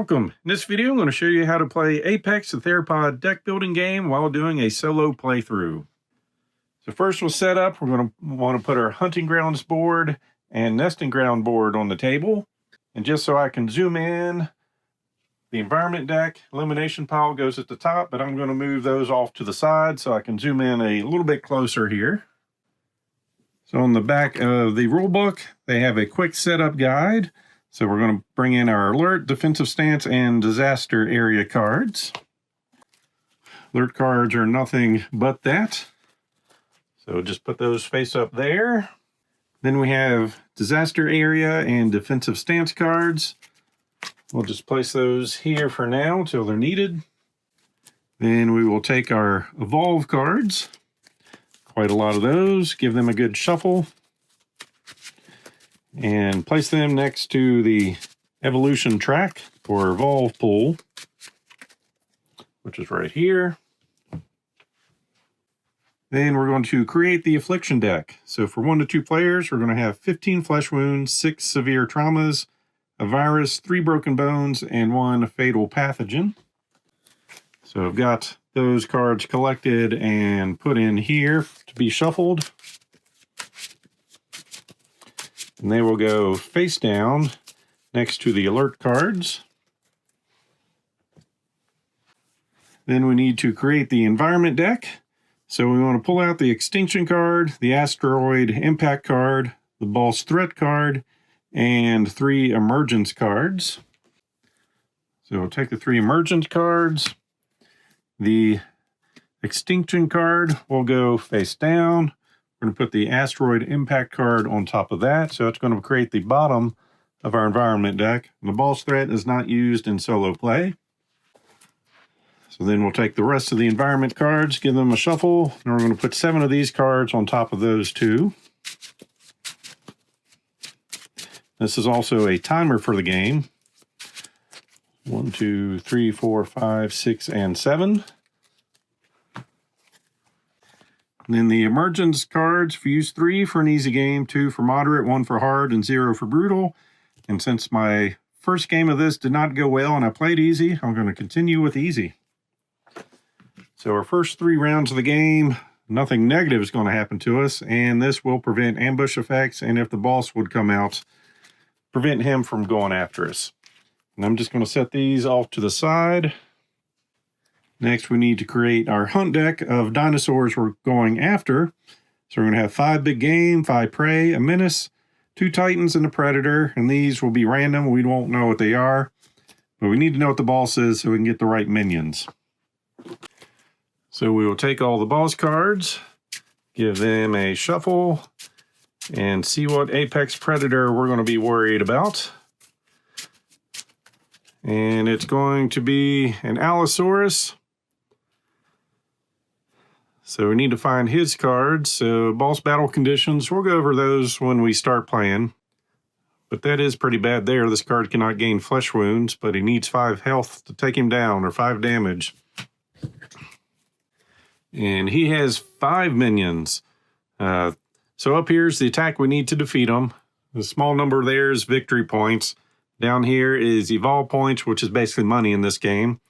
Welcome. In this video, I'm going to show you how to play Apex, the Theropod deck building game, while doing a solo playthrough. So first we'll set up. We're going to want to put our hunting grounds board and nesting ground board on the table. And just so I can zoom in, the environment deck elimination pile goes at the top, but I'm going to move those off to the side so I can zoom in a little bit closer here. So on the back of the rule book, they have a quick setup guide. So we're going to bring in our alert, defensive stance, and disaster area cards. Alert cards are nothing but that. So just put those face up there. Then we have disaster area and defensive stance cards. We'll just place those here for now until they're needed. Then we will take our evolve cards, quite a lot of those, give them a good shuffle, and place them next to the evolution track or evolve pool, which is right here. Then we're going to create the affliction deck. So for 1 to 2 players, we're going to have 15 flesh wounds, 6 severe traumas, a virus, 3 broken bones, and 1 fatal pathogen. So I've got those cards collected and put in here to be shuffled. And they will go face down next to the alert cards. Then we need to create the environment deck. So we want to pull out the extinction card, the asteroid impact card, the boss threat card, and 3 emergence cards. So we'll take the 3 emergence cards. The extinction card will go face down. We're going to put the asteroid impact card on top of that. So it's going to create the bottom of our environment deck. The boss threat is not used in solo play. So then we'll take the rest of the environment cards, give them a shuffle, and we're going to put 7 of these cards on top of those 2. This is also a timer for the game. 1, 2, 3, 4, 5, 6, and 7. And then the emergence cards, if you use 3 for an easy game, 2 for moderate, 1 for hard, and 0 for brutal. And since my first game of this did not go well and I played easy, I'm going to continue with easy. So our first 3 rounds of the game, nothing negative is going to happen to us, and this will prevent ambush effects, and if the boss would come out, prevent him from going after us. And I'm just going to set these off to the side. Next, we need to create our hunt deck of dinosaurs we're going after. So we're going to have 5 big game, 5 prey, a menace, 2 titans, and a predator. And these will be random. We won't know what they are. But we need to know what the boss is so we can get the right minions. So we will take all the boss cards, give them a shuffle, and see what apex predator we're going to be worried about. And it's going to be an Allosaurus. So we need to find his cards. So boss battle conditions, we'll go over those when we start playing. But that is pretty bad there. This card cannot gain flesh wounds, but he needs 5 health to take him down, or 5 damage. And he has 5 minions. So up here's the attack we need to defeat him. The small number there is victory points. Down here is evolve points, which is basically money in this game.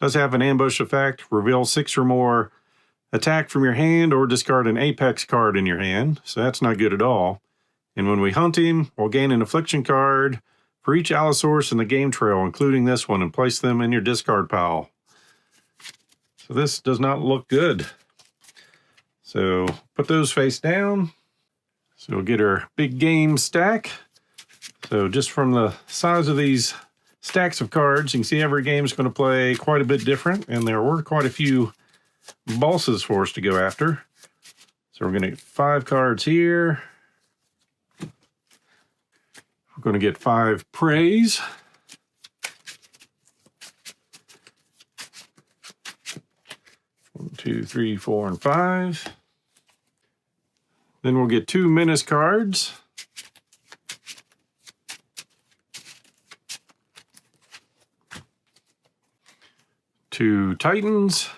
Does have an ambush effect. Reveal 6 or more attack from your hand or discard an apex card in your hand. So that's not good at all. And when we hunt him, we'll gain an affliction card for each Allosaurus in the game trail, including this one, and place them in your discard pile. So this does not look good. So put those face down. So we'll get our big game stack. So just from the size of these stacks of cards, you can see every game is going to play quite a bit different, and there were quite a few bosses for us to go after. So we're going to get 5 cards here. We're going to get 5 preys. One, 2, 3, 4, and 5. Then we'll get 2 menace cards. 2 titans.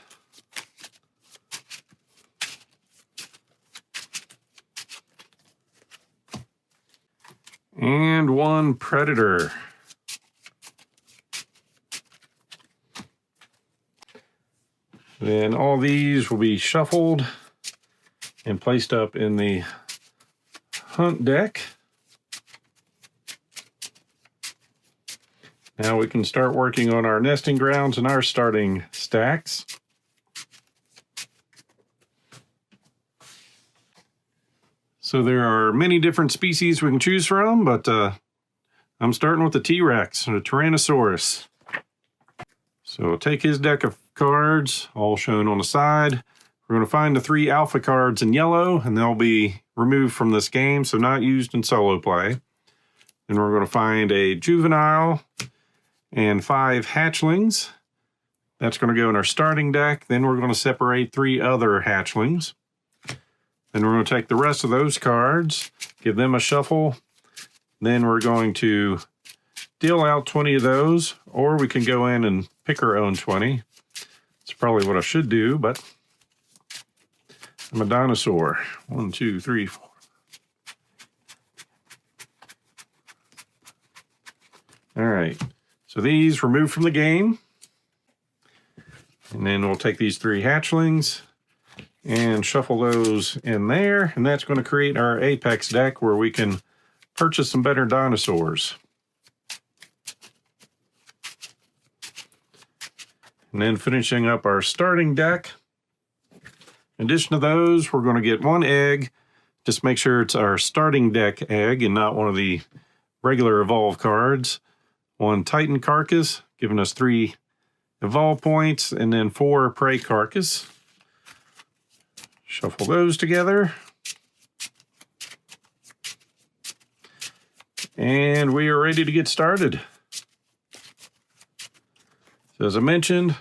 And 1 predator. Then all these will be shuffled and placed up in the hunt deck. Now we can start working on our nesting grounds and our starting stacks. So there are many different species we can choose from, but I'm starting with the T-Rex, the Tyrannosaurus. So we'll take his deck of cards, all shown on the side. We're going to find the 3 alpha cards in yellow, and they'll be removed from this game, so not used in solo play. Then we're going to find a juvenile and 5 hatchlings. That's going to go in our starting deck. Then we're going to separate 3 other hatchlings. Then we're going to take the rest of those cards, give them a shuffle. Then we're going to deal out 20 of those, or we can go in and pick our own 20. It's probably what I should do, but I'm a dinosaur. 1, 2, 3, 4. All right, so these removed from the game. And then we'll take these 3 hatchlings and shuffle those in there. And that's going to create our Apex deck where we can purchase some better dinosaurs. And then finishing up our starting deck. In addition to those, we're going to get 1 egg. Just make sure it's our starting deck egg and not one of the regular evolve cards. 1 Titan carcass, giving us 3 evolve points, and then 4 prey carcass. Shuffle those together. And we are ready to get started. So as I mentioned,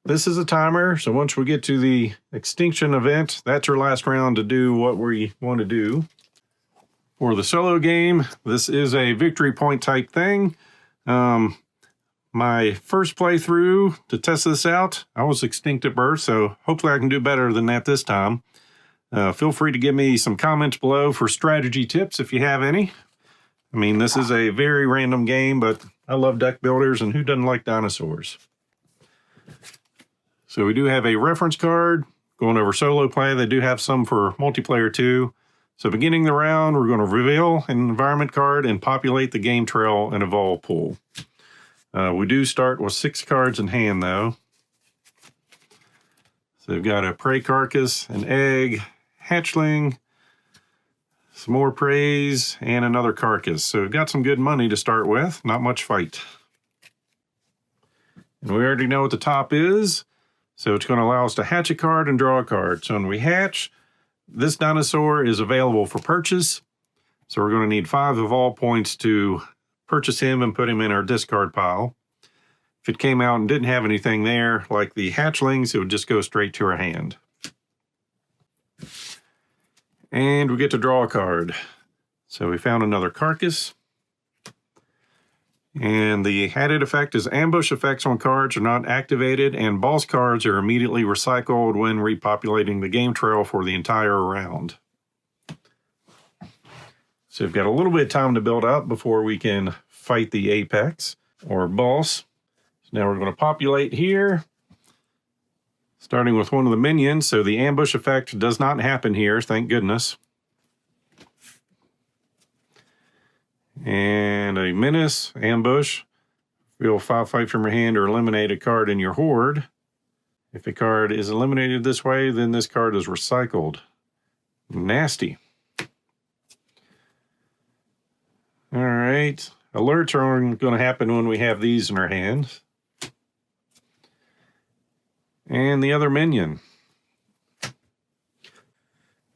this is a timer. So once we get to the extinction event, that's our last round to do what we want to do. For the solo game, this is a victory point type thing. My first playthrough to test this out, I was extinct at birth, so hopefully I can do better than that this time. Feel free to give me some comments below for strategy tips if you have any. I mean, this is a very random game, but I love deck builders, and who doesn't like dinosaurs? So we do have a reference card going over solo play. They do have some for multiplayer too. So beginning the round, we're going to reveal an environment card and populate the game trail and evolve pool. We do start with 6 cards in hand though. So we've got a prey carcass, an egg, hatchling, some more preys, and another carcass. So we've got some good money to start with, not much fight. And we already know what the top is. So it's going to allow us to hatch a card and draw a card. So when we hatch, this dinosaur is available for purchase. So we're going to need 5 evolve points to purchase him and put him in our discard pile. If it came out and didn't have anything there, like the hatchlings, it would just go straight to our hand. And we get to draw a card. So we found another carcass. And the added effect is ambush effects on cards are not activated, and boss cards are immediately recycled when repopulating the game trail for the entire round. So we've got a little bit of time to build up before we can fight the apex or boss. So now we're going to populate here, starting with one of the minions. So the ambush effect does not happen here, thank goodness. And a menace, ambush. Reveal 5 fight from your hand or eliminate a card in your horde. If a card is eliminated this way, then this card is recycled. Nasty. All right. Alerts are going to happen when we have these in our hands. And the other minion.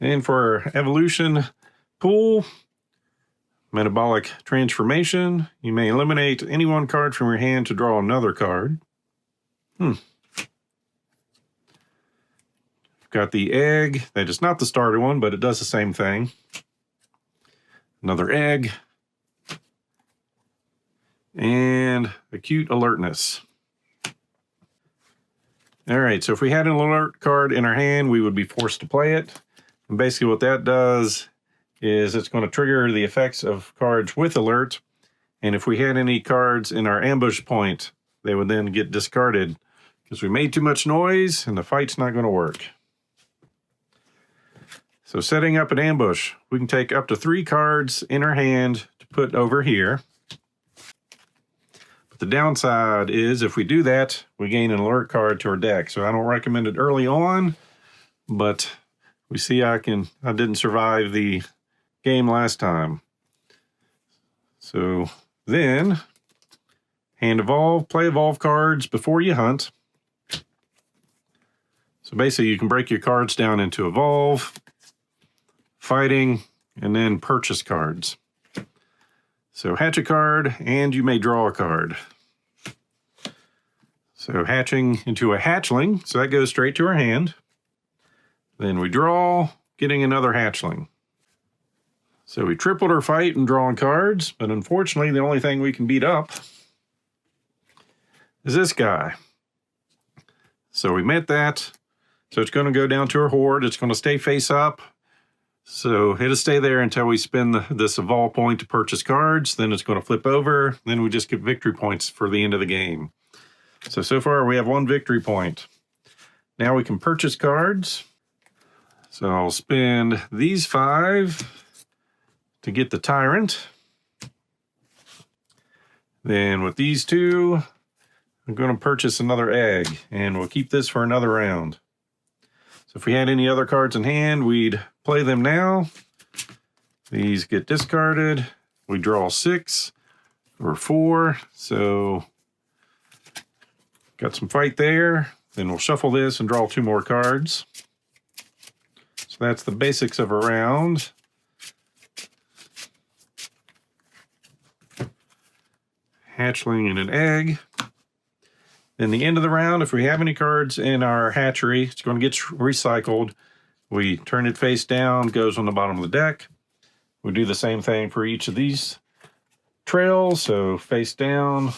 And for our evolution pool, metabolic transformation, you may eliminate any 1 card from your hand to draw another card. Got the egg. That is not the starter one, but it does the same thing. Another egg. And acute alertness. All right, so if we had an alert card in our hand, we would be forced to play it. And basically what that does is it's going to trigger the effects of cards with alert. And if we had any cards in our ambush point, they would then get discarded because we made too much noise and the fight's not going to work. So setting up an ambush, we can take up to 3 cards in our hand to put over here. But the downside is if we do that, we gain an alert card to our deck. So I don't recommend it early on, but we see I didn't survive the game last time. So then, hand evolve, play evolve cards before you hunt. So basically you can break your cards down into evolve, fighting, and then purchase cards. So hatch a card, and you may draw a card. So hatching into a hatchling, so that goes straight to our hand. Then we draw, getting another hatchling. So we tripled our fight in drawing cards, but unfortunately the only thing we can beat up is this guy. So we met that. So it's going to go down to our horde. It's going to stay face up. So it'll stay there until we spend this evolve point to purchase cards. Then it's going to flip over. Then we just get victory points for the end of the game. So far we have 1 victory point. Now we can purchase cards. So I'll spend these 5 to get the Tyrant. Then with these 2, I'm going to purchase another egg, and we'll keep this for another round. So if we had any other cards in hand, we'd play them now. These get discarded. We draw 6 or 4. So got some fight there. Then we'll shuffle this and draw 2 more cards. So that's the basics of a round. Hatchling and an egg. Then the end of the round, if we have any cards in our hatchery, it's going to get recycled. We turn it face down, goes on the bottom of the deck. We do the same thing for each of these trails. So face down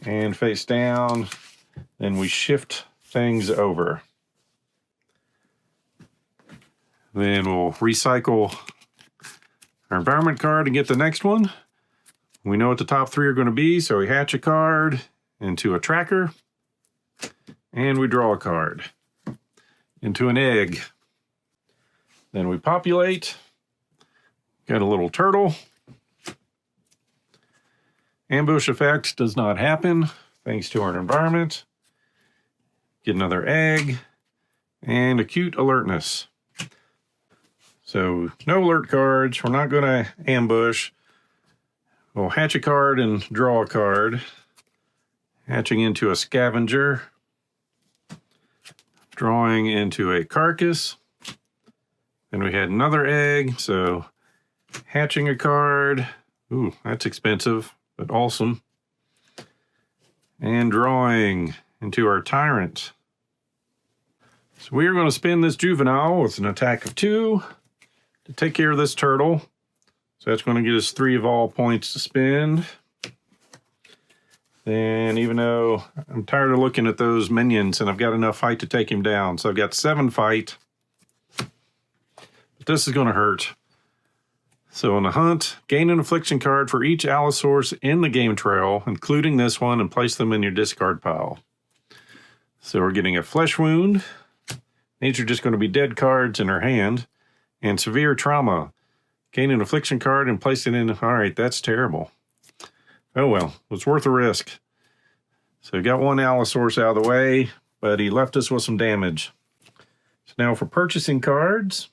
and face down. Then we shift things over. Then we'll recycle our environment card and get the next one. We know what the top 3 are going to be, so we hatch a card into a tracker, and we draw a card into an egg. Then we populate, got a little turtle. Ambush effect does not happen thanks to our environment. Get another egg and acute alertness. So no alert cards, we're not going to ambush. We'll hatch a card and draw a card. Hatching into a scavenger. Drawing into a carcass. Then we had another egg, so hatching a card. Ooh, that's expensive, but awesome. And drawing into our tyrant. So we are going to spin this juvenile with an attack of 2 to take care of this turtle. So that's going to get us 3 evolve points to spend. Then even though I'm tired of looking at those minions and I've got enough fight to take him down. So I've got 7 fight. But this is going to hurt. So on the hunt, gain an affliction card for each Allosaurus in the game trail, including this one, and place them in your discard pile. So we're getting a flesh wound. These are just going to be dead cards in our hand. And severe trauma. Gain an affliction card and place it in. All right, that's terrible. Oh well, it was worth a risk. So we got one Allosaurus out of the way, but he left us with some damage. So now for purchasing cards,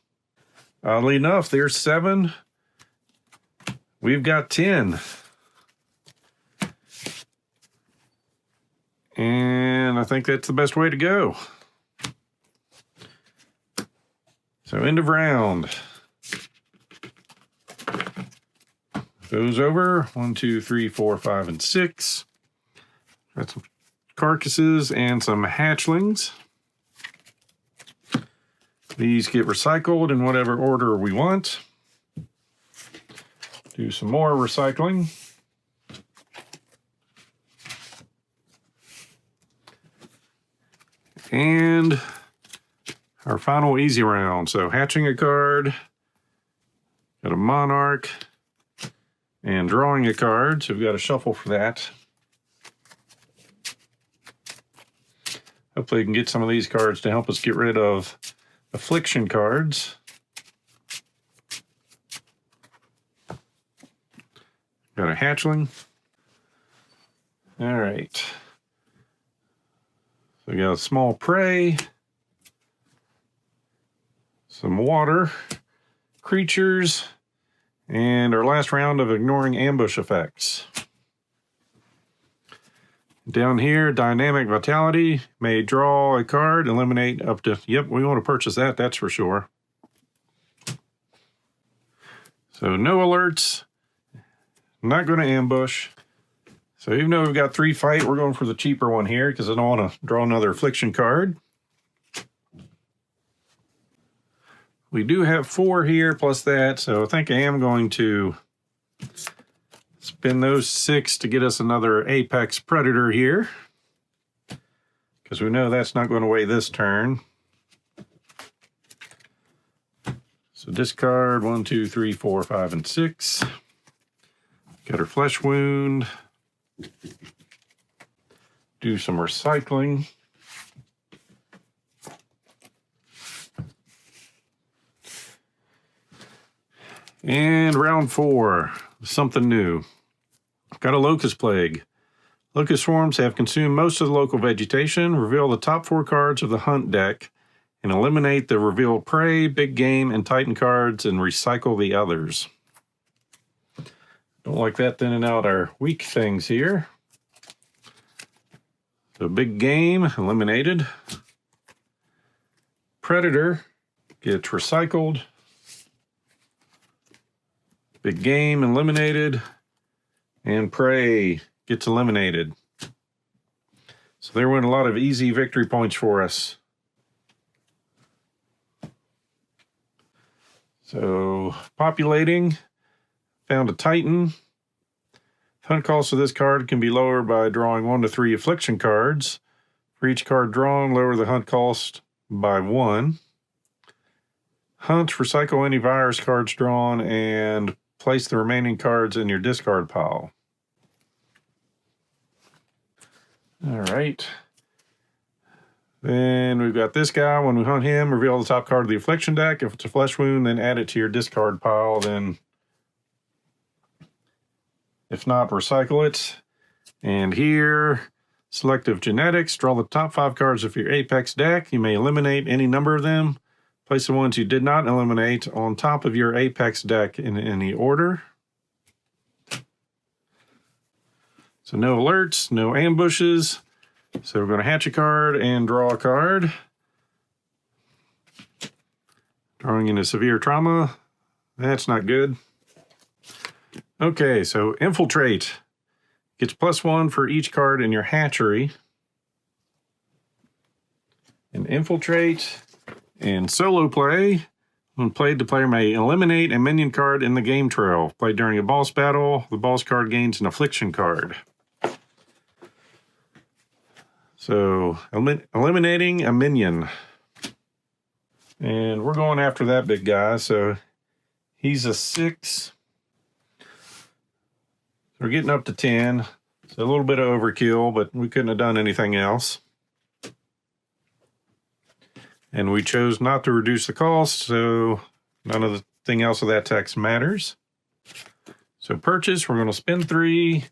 oddly enough, there's 7. We've got 10. And I think that's the best way to go. So end of round. Goes over 1, 2, 3, 4, 5, and 6. Got some carcasses and some hatchlings. These get recycled in whatever order we want. Do some more recycling. And our final easy round. So hatching a card, got a monarch, and drawing a card. So we've got a shuffle for that. Hopefully we can get some of these cards to help us get rid of affliction cards. Got a hatchling. All right. So we got a small prey, some water, creatures, and our last round of ignoring ambush effects. Down here, dynamic vitality, may draw a card, eliminate up to, yep, we want to purchase that, that's for sure. So no alerts, not going to ambush. So even though we've got 3 fight, we're going for the cheaper one here because I don't want to draw another affliction card. We do have 4 here plus that, so I think I am going to spend those 6 to get us another Apex Predator here, because we know that's not going to weigh this turn. So discard 1, 2, 3, 4, 5, and 6. Got our Flesh Wound. Do some recycling. And round 4, something new. Got a Locust Plague. Locust swarms have consumed most of the local vegetation. Reveal the top 4 cards of the hunt deck and eliminate the revealed prey, big game, and Titan cards and recycle the others. Don't like that thinning out our weak things here. So big game eliminated. Predator gets recycled. Big game eliminated. And prey gets eliminated. So there went a lot of easy victory points for us. So populating, found a Titan. Hunt cost of this card can be lowered by drawing 1 to 3 affliction cards. For each card drawn, lower the hunt cost by 1. Hunt, recycle any virus cards drawn, and place the remaining cards in your discard pile. All right. Then we've got this guy. When we hunt him, reveal the top card of the affliction deck. If it's a flesh wound, then add it to your discard pile. Then, if not, recycle it. And here, selective genetics. Draw the top 5 cards of your Apex deck. You may eliminate any number of them. Place the ones you did not eliminate on top of your Apex deck in any order. So no alerts, no ambushes. So we're going to hatch a card and draw a card. Drawing into severe trauma. That's not good. Okay, so infiltrate. Gets +1 for each card in your hatchery. And infiltrate and solo play. When played, the player may eliminate a minion card in the game trail. Played during a boss battle, the boss card gains an affliction card. So, eliminating a minion. And we're going after that big guy, so he's a 6. We're getting up to 10. It's a little bit of overkill, but we couldn't have done anything else. And we chose not to reduce the cost, so none of the thing else of that text matters. So purchase, we're going to spend 3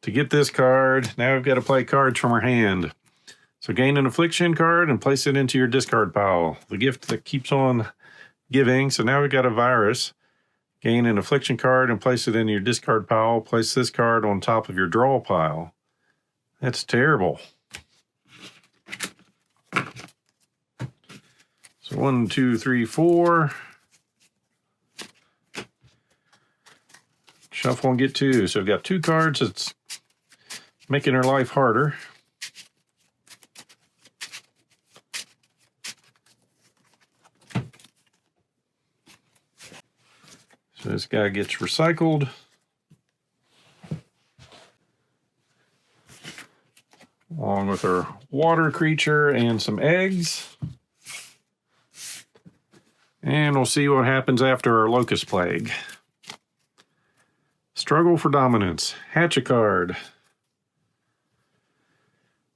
to get this card. Now we've got to play cards from our hand. So gain an affliction card and place it into your discard pile. The gift that keeps on giving. So now we've got a virus. Gain an affliction card and place it in your discard pile. Place this card on top of your draw pile. That's terrible. So 1, 2, 3, 4. Shuffle and get 2. So we've got 2 cards. It's making our life harder. So this guy gets recycled. Along with our water creature and some eggs. And we'll see what happens after our Locust Plague. Struggle for dominance. Hatch a card.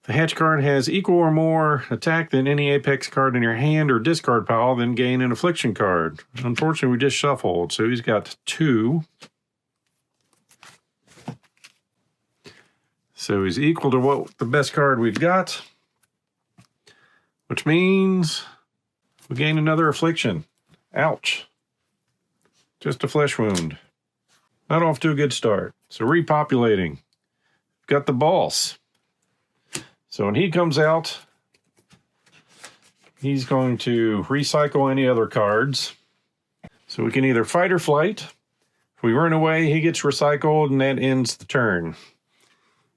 The hatch card has equal or more attack than any Apex card in your hand or discard pile, then gain an affliction card. Unfortunately, we just shuffled, so he's got 2. So he's equal to what the best card we've got, which means we gain another affliction. Ouch. Just a flesh wound. Not off to a good start. So repopulating. Got the boss. So when he comes out, he's going to recycle any other cards. So we can either fight or flight. If we run away, he gets recycled and that ends the turn.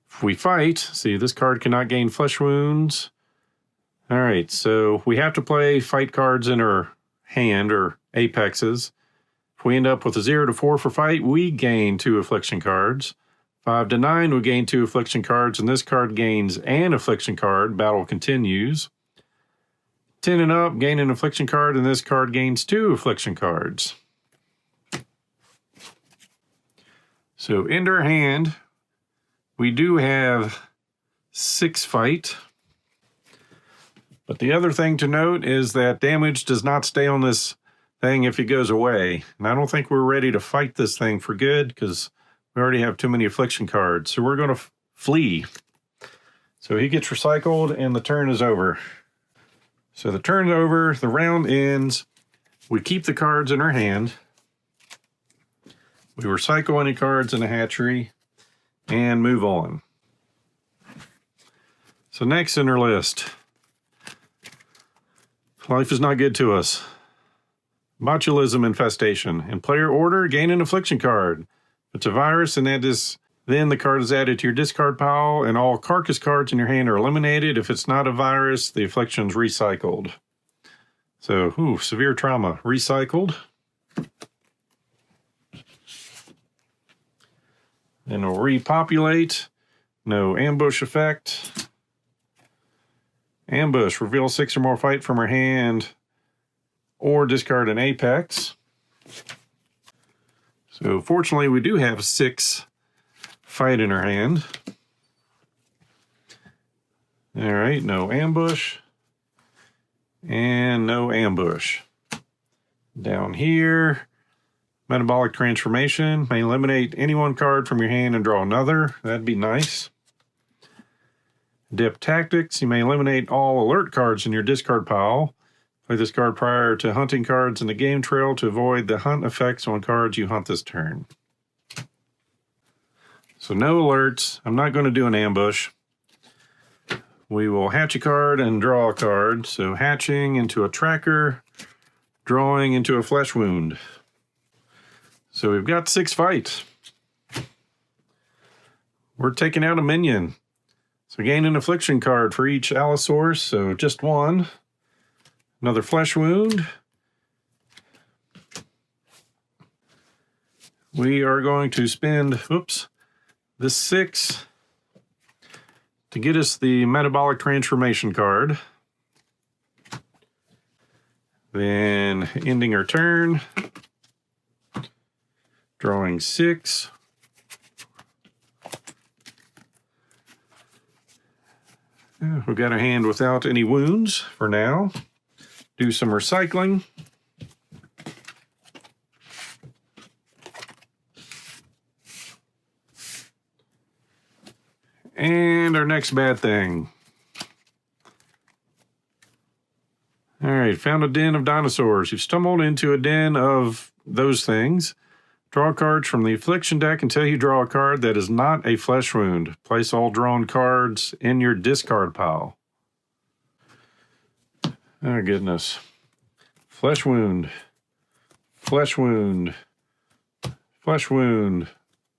If we fight, see, this card cannot gain flesh wounds. All right, so we have to play fight cards in our hand or apexes. If we end up with a 0 to 4 for fight, we gain 2 affliction cards. 5 to 9, we gain 2 affliction cards, and this card gains an affliction card. Battle continues. 10 and up, gain an affliction card, and this card gains 2 affliction cards. So in our hand, we do have 6 fight. But the other thing to note is that damage does not stay on this thing if it goes away. And I don't think we're ready to fight this thing for good because we already have too many affliction cards. So we're going to flee. So he gets recycled and the turn is over. So the turn's over, the round ends. We keep the cards in our hand. We recycle any cards in the hatchery and move on. So next in our list. Life is not good to us. Botulism infestation. In player order, gain an affliction card. If it's a virus, and then the card is added to your discard pile, and all carcass cards in your hand are eliminated. If it's not a virus, the affliction's recycled. So, severe trauma. Recycled. Then we'll repopulate. No ambush effect. Ambush, reveal 6 or more fight from her hand or discard an apex. So fortunately we do have 6 fight in her hand. All right, no ambush and no ambush. Down here, metabolic transformation may eliminate any one card from your hand and draw another. That'd be nice. Dip tactics, you may eliminate all alert cards in your discard pile. Play this card prior to hunting cards in the game trail to avoid the hunt effects on cards you hunt this turn. So no alerts. I'm not going to do an ambush. We will hatch a card and draw a card. So hatching into a tracker, drawing into a flesh wound. So we've got 6 fight. We're taking out a minion. So gain an affliction card for each Allosaurus, so just 1. Another flesh wound. We are going to spend, this 6 to get us the metabolic transformation card. Then ending our turn, drawing 6. We've got a hand without any wounds for now. Do some recycling. And our next bad thing. All right, found a den of dinosaurs. You've stumbled into a den of those things. Draw cards from the affliction deck until you draw a card that is not a flesh wound. Place all drawn cards in your discard pile. Oh, goodness. Flesh wound. Flesh wound. Flesh wound.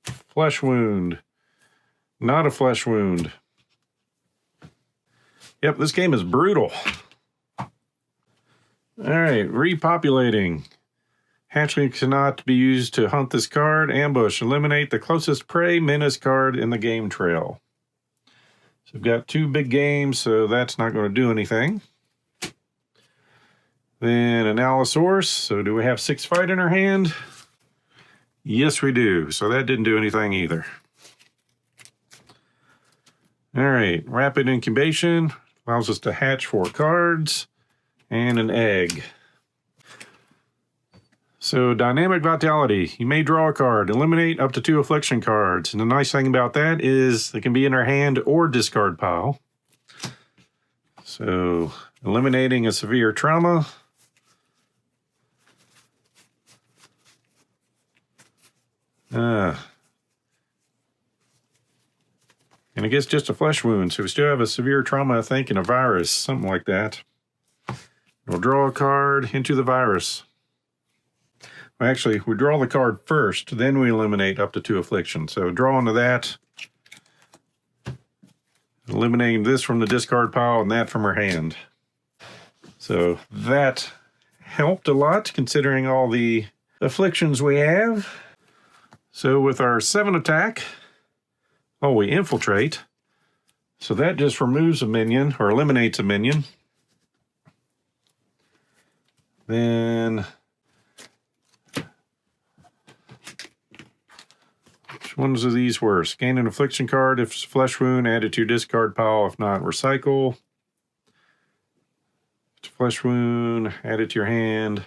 Flesh wound. Not a flesh wound. Yep, this game is brutal. All right, repopulating. Hatchling cannot be used to hunt this card. Ambush. Eliminate the closest prey menace card in the game trail. So we've got 2 big games, so that's not going to do anything. Then an Allosaurus. So do we have 6 fight in our hand? Yes, we do. So that didn't do anything either. All right, rapid incubation allows us to hatch 4 cards and an egg. So dynamic vitality, you may draw a card, eliminate up to 2 affliction cards. And the nice thing about that is they can be in our hand or discard pile. So eliminating a severe trauma. And I guess just a flesh wound. So we still have a severe trauma, I think, and a virus, something like that. We'll draw a card into the virus. Well, actually, we draw the card first, then we eliminate up to 2 afflictions. So draw into that. Eliminating this from the discard pile and that from her hand. So that helped a lot considering all the afflictions we have. So with our 7 attack, we infiltrate. So that just removes a minion or eliminates a minion. Then which ones of these worse? Gain an affliction card if it's a flesh wound, add it to your discard pile. If not, recycle. If it's a flesh wound, add it to your hand.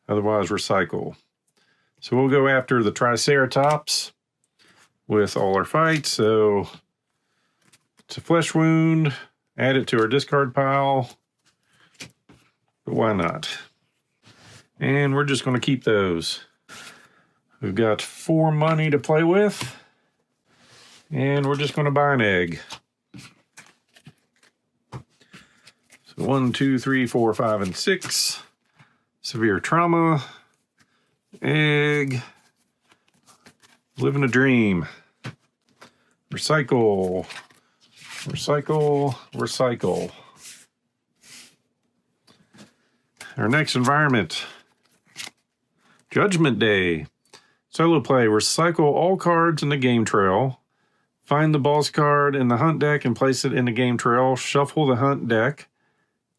Otherwise, recycle. So we'll go after the Triceratops with all our fights. So it's a flesh wound, add it to our discard pile. But why not? And we're just going to keep those. We've got 4 money to play with. And we're just going to buy an egg. So 1, 2, 3, 4, 5, and 6. Severe trauma. Egg. Living a dream. Recycle. Recycle. Recycle. Our next environment. Judgment Day. Solo play. Recycle all cards in the game trail. Find the boss card in the hunt deck and place it in the game trail. Shuffle the hunt deck.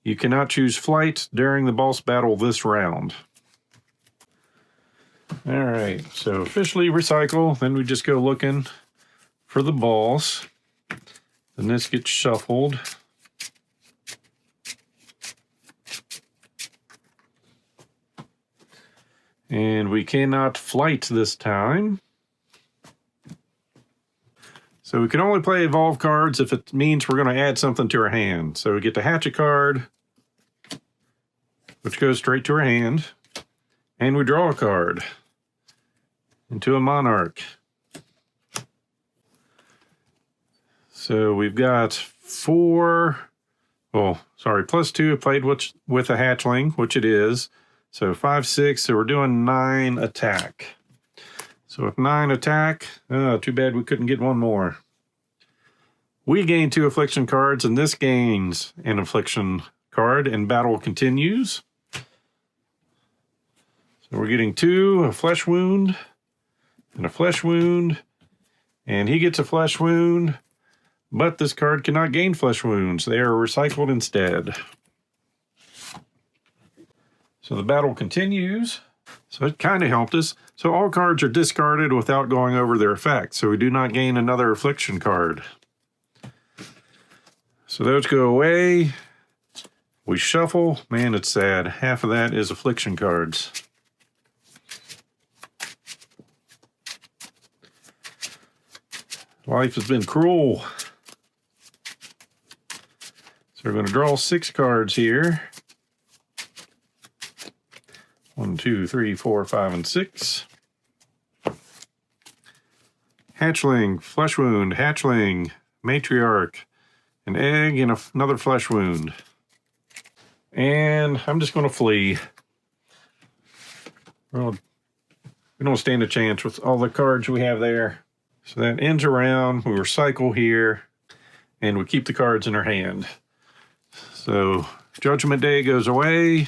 You cannot choose flight during the boss battle this round. All right, so officially recycle. Then we just go looking for the balls. Then this gets shuffled. And we cannot flight this time. So we can only play evolve cards if it means we're going to add something to our hand. So we get to hatch a card, which goes straight to our hand. And we draw a card into a monarch. So we've got 4, plus 2 played with a hatchling, which it is. So 5, 6, so we're doing 9 attack. So with 9 attack, too bad we couldn't get one more. We gain 2 affliction cards, and this gains an affliction card, and battle continues. So we're getting 2, a flesh wound, and a flesh wound, and he gets a flesh wound, but this card cannot gain flesh wounds. They are recycled instead. So the battle continues. So it kind of helped us. So all cards are discarded without going over their effect, so we do not gain another affliction card. So those go away. We shuffle. Man, it's sad. Half of that is affliction cards. Life has been cruel. So we're going to draw 6 cards here. 1, 2, 3, 4, 5, and 6. Hatchling, flesh wound, hatchling, matriarch, an egg, and another flesh wound. And I'm just going to flee. Well, we don't stand a chance with all the cards we have there. So that ends around, we recycle here, and we keep the cards in our hand. So Judgment Day goes away,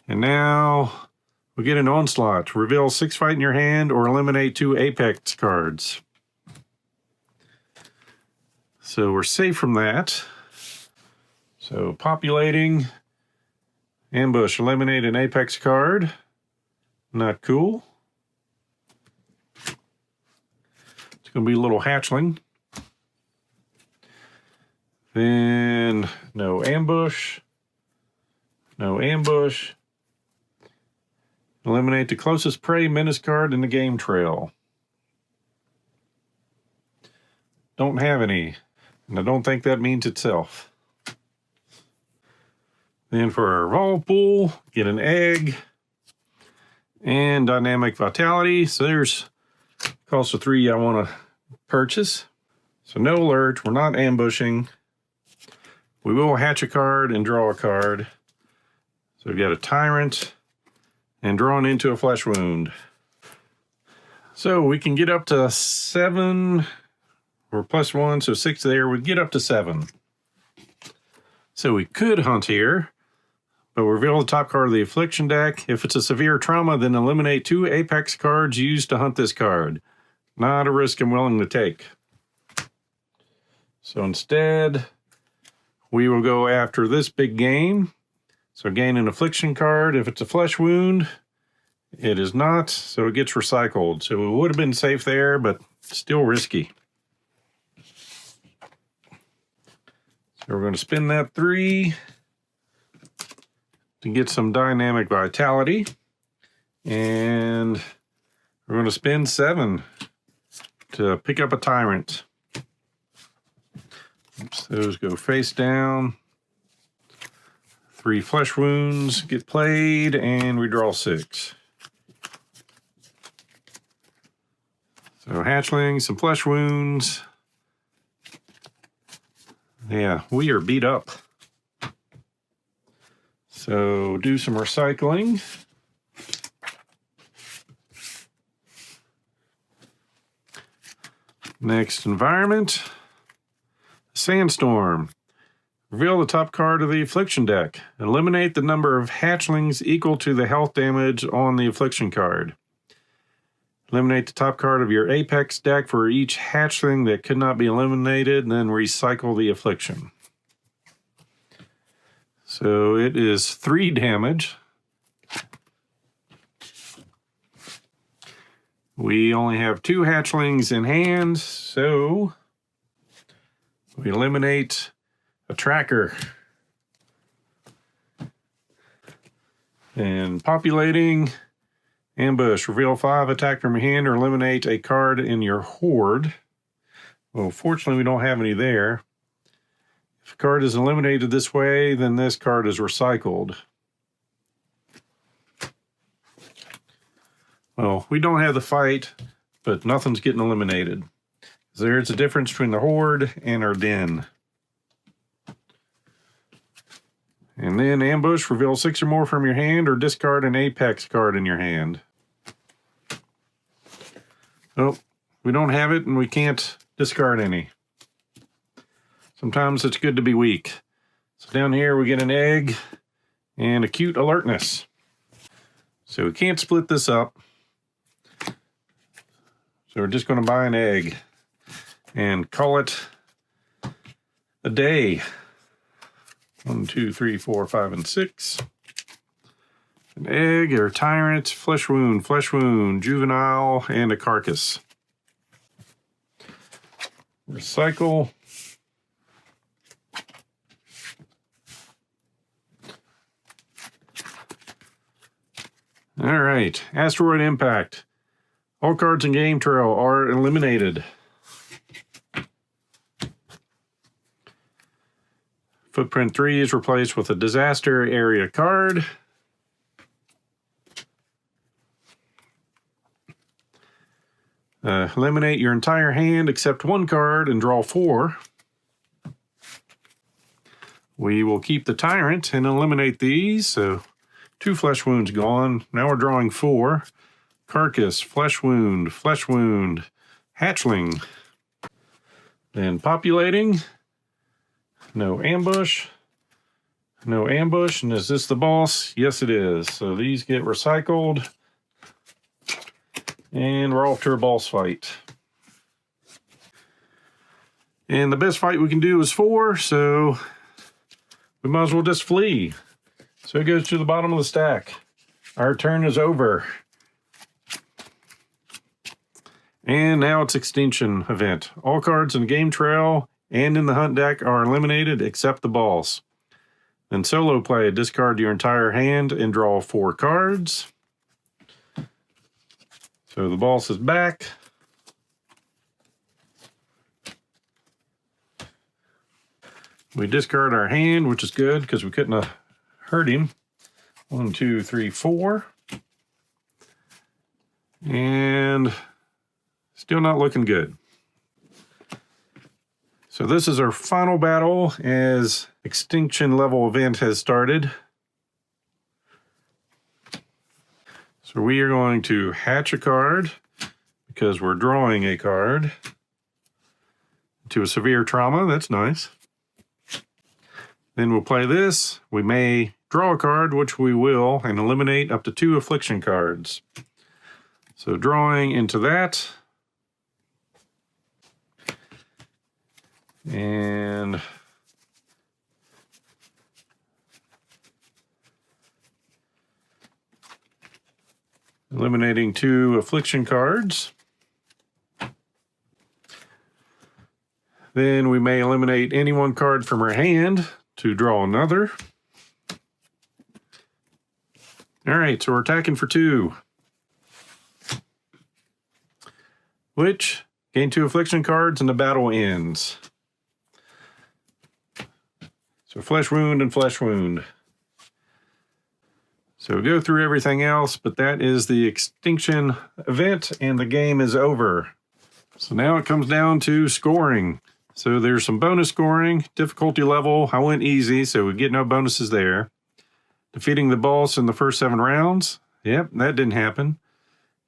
and now we get an onslaught. Reveal 6 fight in your hand or eliminate 2 apex cards. So we're safe from that. So populating, ambush, eliminate an apex card. Not cool. It's going to be a little hatchling. Then no ambush. No ambush. Eliminate the closest prey menace card in the game trail. Don't have any. And I don't think that means itself. Then for our raw pool, get an egg and dynamic vitality. So there's cost of 3 I want to purchase. So no alert, we're not ambushing. We will hatch a card and draw a card. So we've got a tyrant and drawn into a flesh wound. So we can get up to 7 or +1, so 6 there. We get up to 7. So we could hunt here, but reveal the top card of the affliction deck. If it's a severe trauma, then eliminate 2 apex cards used to hunt this card. Not a risk I'm willing to take. So instead, we will go after this big game. So gain an affliction card. If it's a flesh wound, it is not, so it gets recycled. So it would have been safe there, but still risky. So we're going to spin that 3 to get some dynamic vitality. And we're going to spin 7 to pick up a tyrant. Oops, those go face down. 3 flesh wounds get played, and we draw 6. So hatchlings, some flesh wounds. Yeah, we are beat up. So do some recycling. Next environment, sandstorm. Reveal the top card of the affliction deck. Eliminate the number of hatchlings equal to the health damage on the affliction card. Eliminate the top card of your apex deck for each hatchling that could not be eliminated, and then recycle the affliction. So it is 3 damage. We only have 2 hatchlings in hand, so we eliminate a tracker. And populating, ambush, reveal 5, attack from your hand, or eliminate a card in your horde. Well, fortunately, we don't have any there. If a card is eliminated this way, then this card is recycled. Well, we don't have the fight, but nothing's getting eliminated. There's a difference between the horde and our den. And then ambush, reveal 6 or more from your hand, or discard an apex card in your hand. Oh, we don't have it, and we can't discard any. Sometimes it's good to be weak. So down here we get an egg and acute alertness. So we can't split this up. So we're just going to buy an egg and call it a day. 1, 2, 3, 4, 5, and 6. An egg or tyrant, flesh wound, juvenile, and a carcass. Recycle. All right, asteroid impact. All cards in game trail are eliminated. Footprint 3 is replaced with a disaster area card. Eliminate your entire hand except 1 card and draw 4. We will keep the tyrant and eliminate these. So 2 flesh wounds gone. Now we're drawing 4. Carcass, flesh wound, hatchling. Then populating. No ambush. No ambush. And is this the boss? Yes, it is. So these get recycled. And we're off to a boss fight. And the best fight we can do is 4, so we might as well just flee. So it goes to the bottom of the stack. Our turn is over. And now it's extinction event. All cards in the game trail and in the hunt deck are eliminated except the boss. In solo play, discard your entire hand and draw 4 cards. So the boss is back. We discard our hand, which is good because we couldn't have hurt him. 1, 2, 3, 4. And still not looking good. So this is our final battle as extinction level event has started. So we are going to hatch a card because we're drawing a card to a severe trauma. That's nice. Then we'll play this. We may draw a card, which we will, and eliminate up to 2 affliction cards. So drawing into that. And eliminating 2 affliction cards. Then we may eliminate any 1 card from our hand to draw another. All right, so we're attacking for 2. Which gain 2 affliction cards and the battle ends. So flesh wound and flesh wound. So we'll go through everything else, but that is the extinction event and the game is over. So now it comes down to scoring. So there's some bonus scoring, difficulty level. I went easy, so we get no bonuses there. Defeating the boss in the first 7 rounds. Yep, that didn't happen.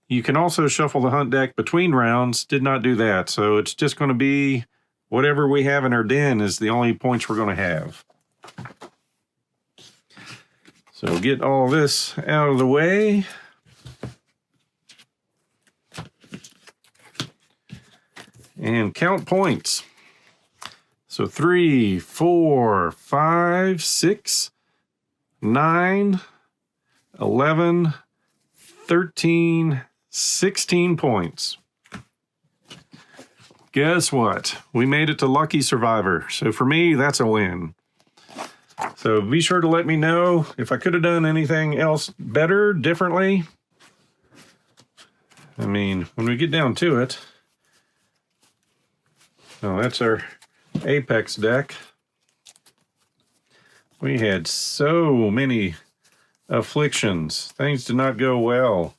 You can also shuffle the hunt deck between rounds. Did not do that. So it's just going to be whatever we have in our den is the only points we're going to have. So get all this out of the way. And count points. So 3, 4, 5, 6, 9, 11, 13, 16 points. Guess what? We made it to Lucky Survivor. So for me, that's a win. So be sure to let me know if I could have done anything else better, differently. I mean, when we get down to it. Oh, that's our Apex deck. We had so many afflictions. Things did not go well.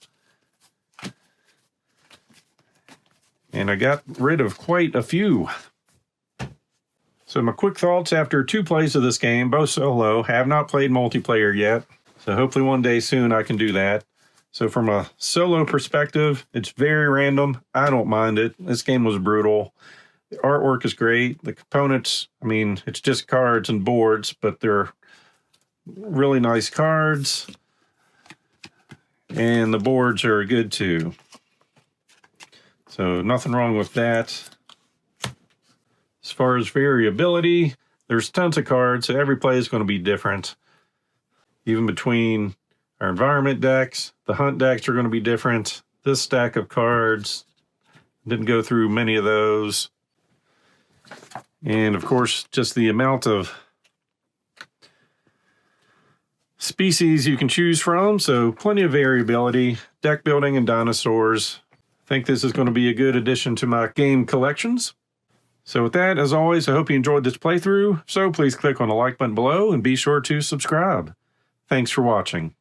And I got rid of quite a few. So my quick thoughts after 2 plays of this game, both solo, have not played multiplayer yet. So hopefully one day soon I can do that. So from a solo perspective, it's very random. I don't mind it. This game was brutal. The artwork is great. The components, I mean, it's just cards and boards, but they're really nice cards. And the boards are good too. So nothing wrong with that. As far as variability, there's tons of cards, so every play is going to be different. Even between our environment decks, the hunt decks are going to be different. This stack of cards, didn't go through many of those. And of course, just the amount of species you can choose from, so plenty of variability. Deck building and dinosaurs. I think this is going to be a good addition to my game collections. So with that, as always, I hope you enjoyed this playthrough. So please click on the like button below and be sure to subscribe. Thanks for watching.